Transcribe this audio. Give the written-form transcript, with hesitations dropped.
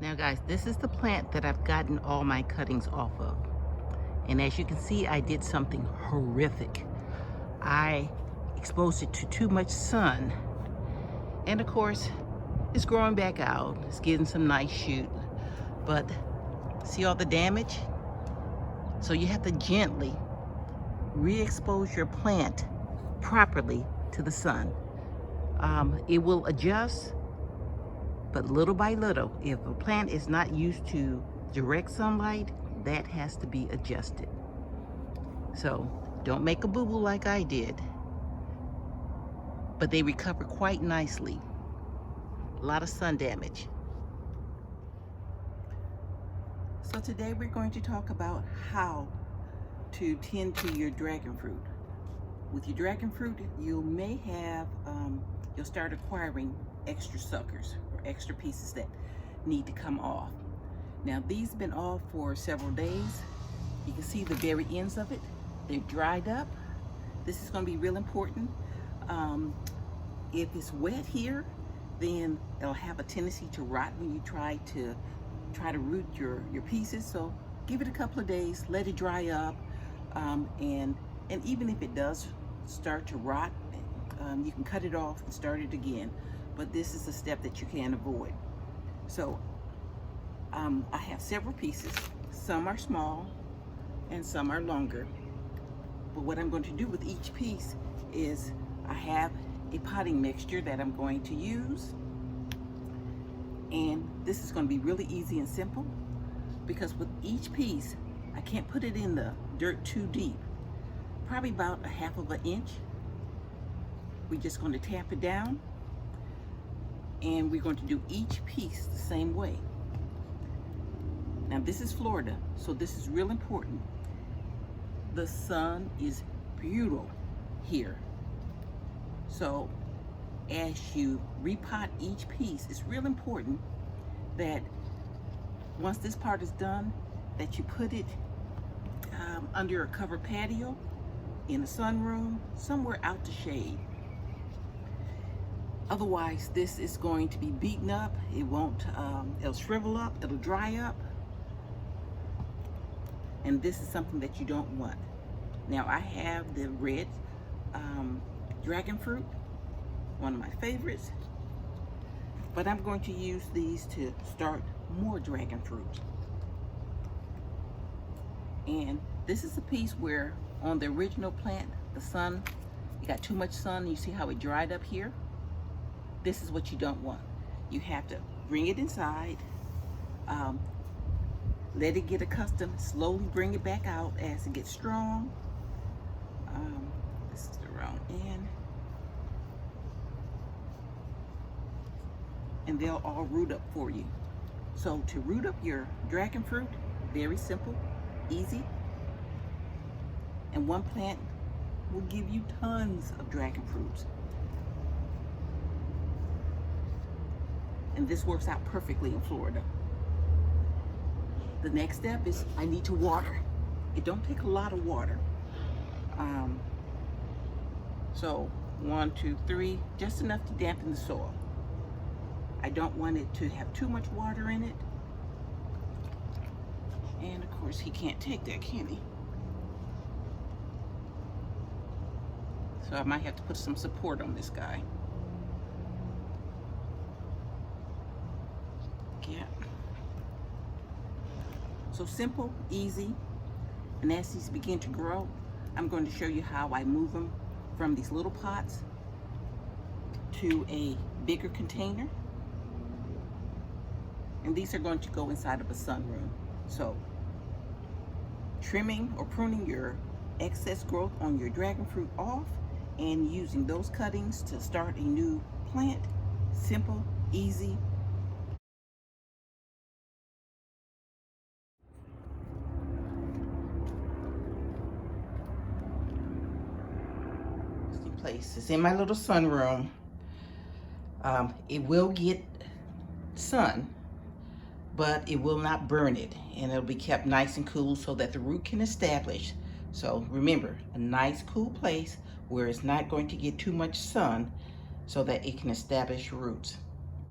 Now guys, this is the plant that I've gotten all my cuttings off of. And as you can see, I did something horrific. I exposed it to too much sun. And of course, it's growing back out. It's getting some nice shoot. But see all the damage? So you have to gently re-expose your plant properly to the sun. It will adjust, but little by little. If a plant is not used to direct sunlight, that has to be adjusted. So don't make a boo-boo like I did. But they recover quite nicely. A lot of sun damage. So today we're going to talk about how to tend to your dragon fruit. With your dragon fruit, you may have, you'll start acquiring extra suckers or extra pieces that need to come off. Now these have been off for several days. You can see the very ends of it. They've dried up. This is going to be real important. If it's wet here, then it'll have a tendency to rot when you try to root your pieces. So give it a couple of days, let it dry up, and even if it does start to rot, you can cut it off and start it again. But this is a step that you can avoid. So I have several pieces. Some are small and some are longer. But what I'm going to do with each piece is I have a potting mixture that I'm going to use. And this is going to be really easy and simple, because with each piece, I can't put it in the dirt too deep. Probably about 1/2 inch. We're just going to tamp it down, and we're going to do each piece the same way. Now this is Florida, so this is real important. The sun is brutal here. So as you repot each piece, it's real important that once this part is done, that you put it under a covered patio, in a sunroom, somewhere out the shade. Otherwise, this is going to be beaten up. It won't, it'll shrivel up, it'll dry up. And this is something that you don't want. Now I have the red dragon fruit, one of my favorites, but I'm going to use these to start more dragon fruit. And this is a piece where on the original plant, the sun, you got too much sun. You see how it dried up here? This is what you don't want. You have to bring it inside, let it get accustomed, slowly bring it back out as it gets strong. This is the wrong end. And they'll all root up for you. So to root up your dragon fruit, very simple, easy. And one plant will give you tons of dragon fruits. And this works out perfectly in Florida. The next step is I need to water. It don't take a lot of water. So 1, 2, 3, just enough to dampen the soil. I don't want it to have too much water in it. And of course he can't take that, can he? So I might have to put some support on this guy. Yeah. So simple, easy, and as these begin to grow, I'm going to show you how I move them from these little pots to a bigger container. And these are going to go inside of a sunroom. So trimming or pruning your excess growth on your dragon fruit off and using those cuttings to start a new plant, simple, easy. Place. It's in my little sunroom. It will get sun, but it will not burn it, and it'll be kept nice and cool so that the root can establish. So remember, a nice cool place where it's not going to get too much sun so that it can establish roots.